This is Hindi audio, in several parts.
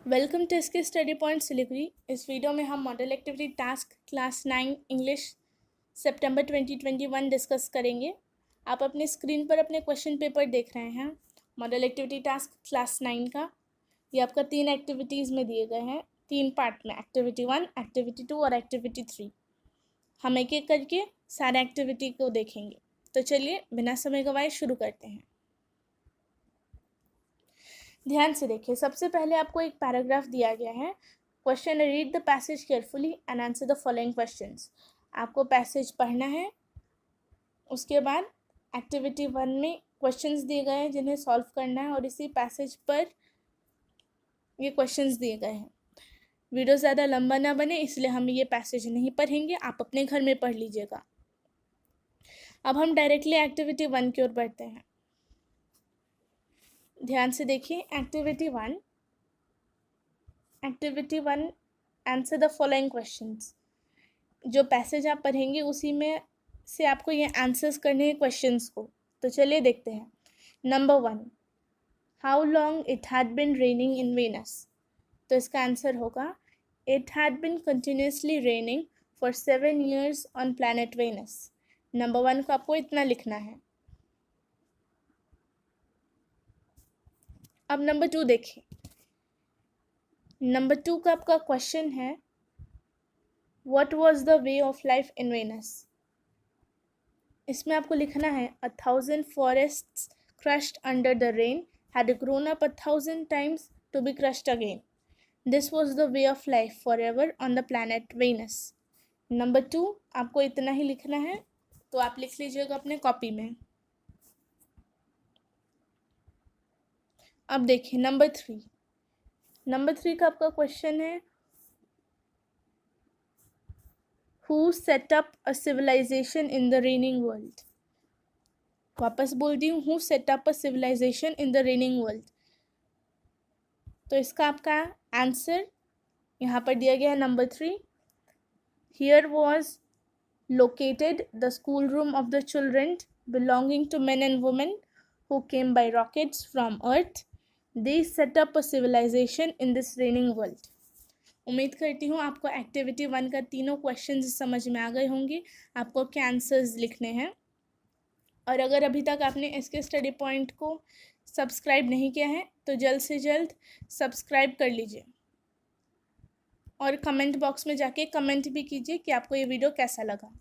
वेलकम टू इसके स्टडी पॉइंट सिलिगुड़ी। इस वीडियो में हम model activity task class 9 English सितंबर 2021 डिस्कस करेंगे। आप अपने स्क्रीन पर अपने क्वेश्चन पेपर देख रहे हैं मॉडल एक्टिविटी टास्क क्लास 9 का। ये आपका 3 एक्टिविटीज़ में दिए गए हैं, 3 पार्ट में, एक्टिविटी 1, एक्टिविटी 2 और एक्टिविटी 3। हम एक एक करके सारे एक्टिविटी को देखेंगे। तो चलिए बिना समय गवाए शुरू करते हैं। ध्यान से देखिए, सबसे पहले आपको एक पैराग्राफ दिया गया है। Question, read the passage carefully and answer the following questions. आपको पैसेज पढ़ना है। उसके बाद एक्टिविटी 1 में क्वेश्चंस दिए गए हैं जिन्हें सॉल्व करना है और इसी पैसेज पर ये क्वेश्चंस दिए गए हैं। वीडियो ज़्यादा लंबा ना बने इसलिए हम ये पैसेज नहीं पढ़ेंगे, आप अपने घर में पढ़ लीजिएगा। अब हम डायरेक्टली एक्टिविटी 1 की ओर बढ़ते हैं। ध्यान से देखिए, activity 1 answer the following questions. जो पैसेज आप पढ़ेंगे उसी में से आपको ये आंसर्स करने हैं क्वेश्चंस को। तो चलिए देखते हैं। Number 1, how long it had been raining in Venus. तो इसका आंसर होगा, it had been continuously raining for 7 years on planet Venus. Number 1 को आपको इतना लिखना है। अब नंबर 2 देखिए। नंबर 2 का आपका क्वेश्चन है, what was the way of life in Venus. इसमें आपको लिखना है, 1,000 forests crushed under the rain had grown up 1,000 times to be crushed again. This was the way of life forever on the planet Venus. Number 2 आपको इतना ही लिखना है, तो आप लिख लीजिएगा अपने कॉपी में। अब देखिए नंबर 3 का आपका क्वेश्चन है, Who set up a civilization in the raining world? वापस बोलती हूँ, Who set up a civilization in the raining world? तो इसका आपका आंसर यहाँ पर दिया गया है number 3। Here was located the schoolroom of the children belonging to men and women who came by rockets from Earth. They set up a civilization in this raining world. उम्मीद करती हूँ आपको एक्टिविटी 1 का तीनों क्वेश्चंस समझ में आ गए होंगे। आपको क्या आंसर्स लिखने हैं। और अगर अभी तक आपने इसके स्टडी पॉइंट को सब्सक्राइब नहीं किया है तो जल्द से जल्द सब्सक्राइब कर लीजिए और कमेंट बॉक्स में जाके कमेंट भी कीजिए कि आपको ये वीडियो कैसा लगा।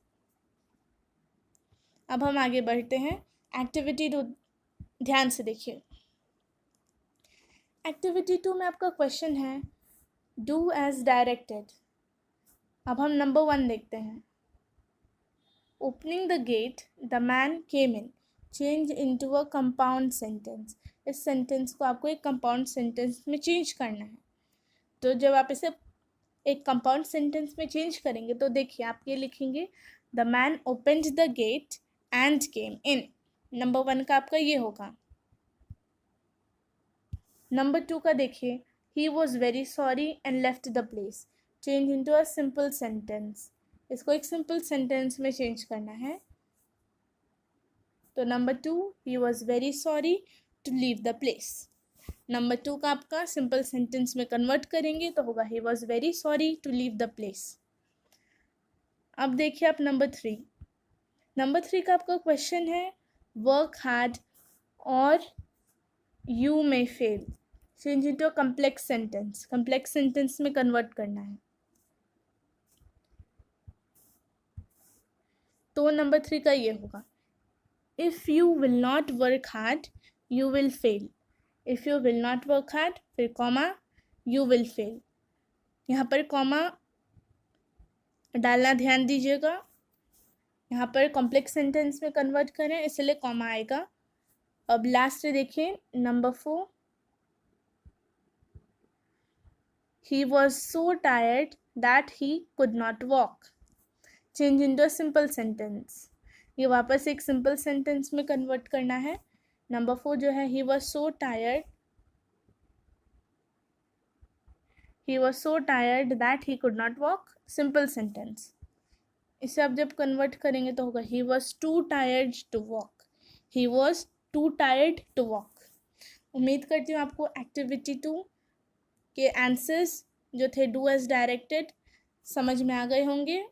अब हम आगे बढ़ते हैं। एक्टिविटी 2 ध्यान से देखिए। एक्टिविटी 2 में आपका क्वेश्चन है, डू एज डायरेक्टेड। अब हम नंबर 1 देखते हैं। Opening the get the man came in, change into a compound sentence. इस सेंटेंस को आपको एक कंपाउंड सेंटेंस में चेंज करना है। तो जब आप इसे एक कंपाउंड सेंटेंस में चेंज करेंगे तो देखिए आप ये लिखेंगे, the man opened the gate and came in. Number 1 का आपका ये होगा। नंबर 2 का देखिए, he was very sorry and left the place, change into a simple sentence. इसको एक सिंपल सेंटेंस में चेंज करना है। तो number 2, he was very sorry to leave the place. Number 2 का आपका सिंपल सेंटेंस में कन्वर्ट करेंगे तो होगा, he was very sorry to leave the place. अब देखिए आप नंबर 3 का आपका क्वेश्चन है, work hard or you may fail, change into a complex sentence में कन्वर्ट करना है। तो नंबर 3 का ये होगा, if you will not work hard you will fail. If you will not work hard, फिर कॉमा, यू विल फेल। यहाँ पर कॉमा डालना ध्यान दीजिएगा। यहाँ पर कॉम्प्लेक्स सेंटेंस में कन्वर्ट करें इसलिए कॉमा आएगा। अब लास्ट देखिए number 4, he was so tired that he could not walk, change into a simple sentence। ये वापस एक सिंपल सेंटेंस में कन्वर्ट करना है। नंबर 4 जो है, he was so tired that he could not walk, simple sentence. इसे आप जब कन्वर्ट करेंगे तो होगा, he was too tired to walk, he was too tired to walk। उम्मीद करती हूँ आपको एक्टिविटी 2 के आंसर्स जो थे डू एज डायरेक्टेड समझ में आ गए होंगे।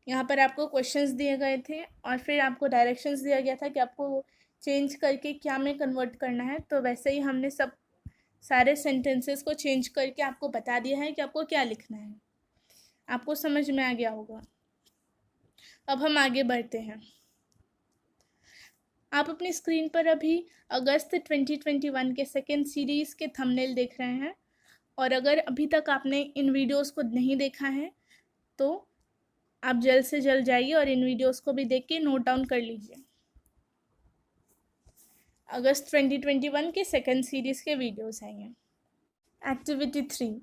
यहाँ पर आपको क्वेश्चंस दिए गए थे और फिर आपको डायरेक्शंस दिया गया था कि आपको चेंज करके क्या में कन्वर्ट करना है। तो वैसे ही हमने सब सारे सेंटेंसेस को चेंज करके आपको बता दिया है कि आपको क्या लिखना है। आपको समझ में आ गया होगा। अब हम आगे बढ़ते हैं। आप अपनी स्क्रीन पर अभी अगस्त 2021 के सेकेंड सीरीज़ के थंबनेल देख रहे हैं, और अगर अभी तक आपने इन वीडियोस को नहीं देखा है तो आप जल्द से जल्द जाइए और इन वीडियोस को भी देख के नोट डाउन कर लीजिए। अगस्त 2021 के सेकेंड सीरीज़ के वीडियोस हैं ये। एक्टिविटी 3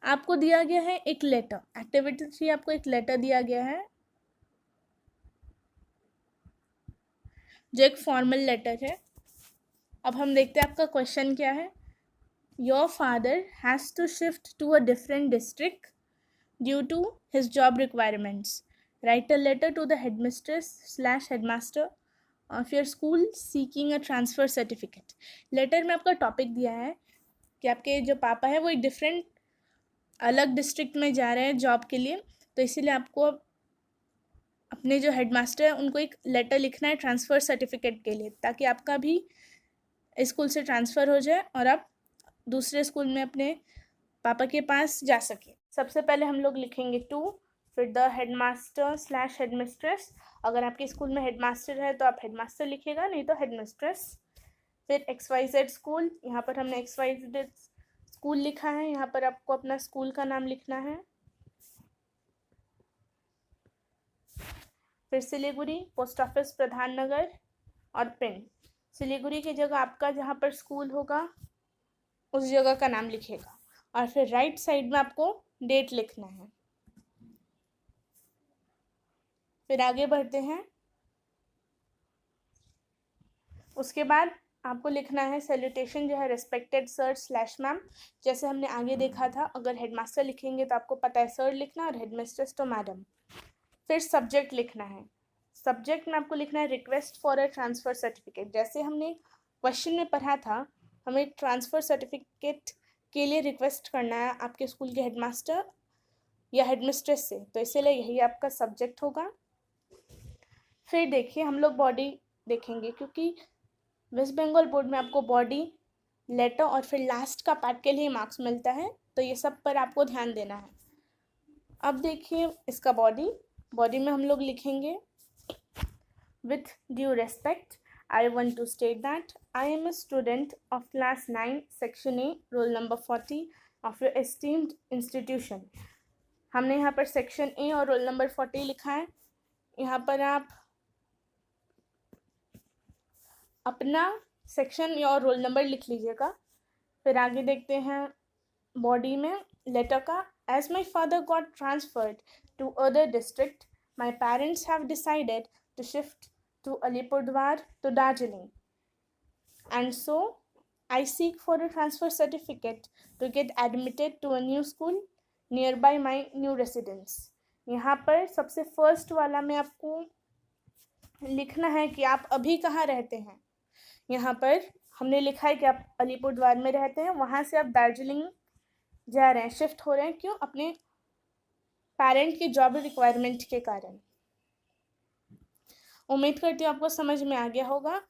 आपको दिया गया है एक लेटर। एक्टिविटी 3 आपको एक लेटर दिया गया है जो एक फॉर्मल लेटर है। अब हम देखते हैं आपका क्वेश्चन क्या है। Your father has to shift to a different district due to his job requirements. Write a letter to the headmistress headmaster of your school seeking a transfer certificate. Letter में आपका टॉपिक दिया है कि आपके जो पापा है वो एक डिफरेंट अलग डिस्ट्रिक्ट में जा रहे हैं जॉब के लिए, तो इसीलिए आपको अपने जो हेडमास्टर है उनको एक लेटर लिखना है ट्रांसफ़र सर्टिफिकेट के लिए, ताकि आपका भी स्कूल से ट्रांसफ़र हो जाए और आप दूसरे स्कूल में अपने पापा के पास जा सके। सबसे पहले हम लोग लिखेंगे टू, फिर द हेडमास्टर/हेडमिस्ट्रेस। अगर आपके स्कूल में हेडमास्टर है तो आप हेडमास्टर लिखिएगा, नहीं तो हेडमिस्ट्रेस। फिर XYZ स्कूल, यहाँ पर हमने XYZ स्कूल लिखा है, यहाँ पर आपको अपना स्कूल का नाम लिखना है। फिर सिलीगुड़ी, पोस्ट ऑफिस प्रधान नगर और पिन। सिलीगुड़ी की जगह आपका जहाँ पर स्कूल होगा उस जगह का नाम लिखेगा, और फिर राइट साइड में आपको डेट लिखना है। फिर आगे बढ़ते हैं। उसके बाद आपको लिखना है सैल्यूटेशन जो है रिस्पेक्टेड सर/मैम। जैसे हमने आगे देखा था, अगर हेडमास्टर लिखेंगे तो आपको पता है सर लिखना, और हेडमिस्ट्रेस तो मैडम। फिर सब्जेक्ट लिखना है। सब्जेक्ट में आपको लिखना है request for a transfer certificate. जैसे हमने क्वेश्चन में पढ़ा था, हमें ट्रांसफ़र सर्टिफिकेट के लिए रिक्वेस्ट करना है आपके स्कूल के हेडमास्टर या हेडमिस्ट्रेस से, तो इसीलिए यही आपका सब्जेक्ट होगा। फिर देखिए हम लोग बॉडी देखेंगे, क्योंकि वेस्ट बंगाल बोर्ड में आपको बॉडी, लेटर और फिर लास्ट का पार्ट के लिए मार्क्स मिलता है, तो ये सब पर आपको ध्यान देना है। अब देखिए इसका बॉडी में हम लोग लिखेंगे with due respect I want to state that I am a student of class 9 section A roll number 40 of your esteemed institution। हमने यहाँ पर सेक्शन A और रोल नंबर 40 लिखा है। यहाँ पर आप अपना सेक्शन और रोल नंबर लिख लीजिएगा। फिर आगे देखते हैं बॉडी में लेटर का। As my father got transferred to other district, my parents have decided to shift to Alipurduar to Darjeeling, and so I seek for a transfer certificate to get admitted to a new school nearby my new residence। यहाँ पर सबसे फर्स्ट वाला में आपको लिखना है कि आप अभी कहाँ रहते हैं। यहाँ पर हमने लिखा है कि आप अलीपुरद्वार में रहते हैं, वहाँ से आप दार्जिलिंग जा रहे हैं, शिफ्ट हो रहे हैं। क्यों? अपने पेरेंट की जॉब रिक्वायरमेंट के कारण। उम्मीद करती हूँ आपको समझ में आ गया होगा।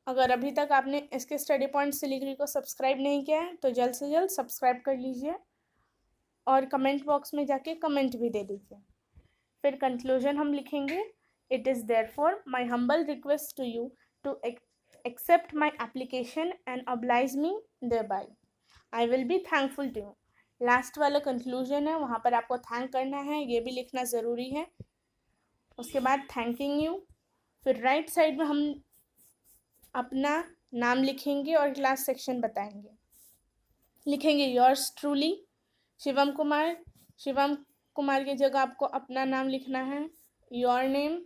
अगर अभी तक आपने इसके स्टडी पॉइंट सिलीगुड़ी को सब्सक्राइब नहीं किया है तो जल्द से जल्द सब्सक्राइब कर लीजिए, और कमेंट बॉक्स में जाके कमेंट भी दे दीजिए। फिर कंक्लूजन हम लिखेंगे, it is therefore my humble request to you to accept my application and oblige me thereby. I will be thankful to you. Last वाला कंक्लूजन है, वहाँ पर आपको थैंक करना है, ये भी लिखना ज़रूरी है। उसके बाद थैंकिंग यू। फिर राइट साइड में हम अपना नाम लिखेंगे और क्लास सेक्शन बताएंगे। लिखेंगे योर्स ट्रूली शिवम कुमार। शिवम कुमार की जगह आपको अपना नाम लिखना है, योर नेम।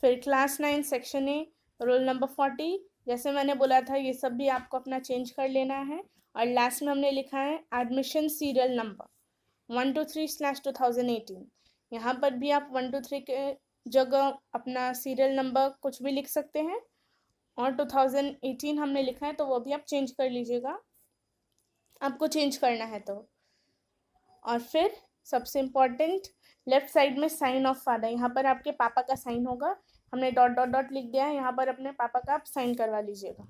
फिर class 9 section A roll number 40। जैसे मैंने बोला था ये सब भी आपको अपना चेंज कर लेना है। और लास्ट में हमने लिखा है एडमिशन सीरियल नंबर 123/2018। यहाँ पर भी आप 123 के जगह अपना सीरियल नंबर कुछ भी लिख सकते हैं, और 2018 हमने लिखा है तो वो भी आप चेंज कर लीजिएगा, आपको चेंज करना है तो। और फिर सबसे इम्पॉर्टेंट, लेफ्ट साइड में साइन ऑफ फादर, यहाँ पर आपके पापा का साइन होगा, हमने डॉट डॉट डॉट लिख दिया है, यहाँ पर अपने पापा का आप साइन करवा लीजिएगा।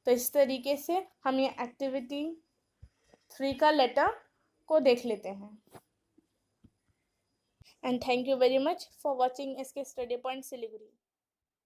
तो इस तरीके से हम ये एक्टिविटी 3 का लेटर को देख लेते हैं। And thank you very much for watching SK study point Siliguri.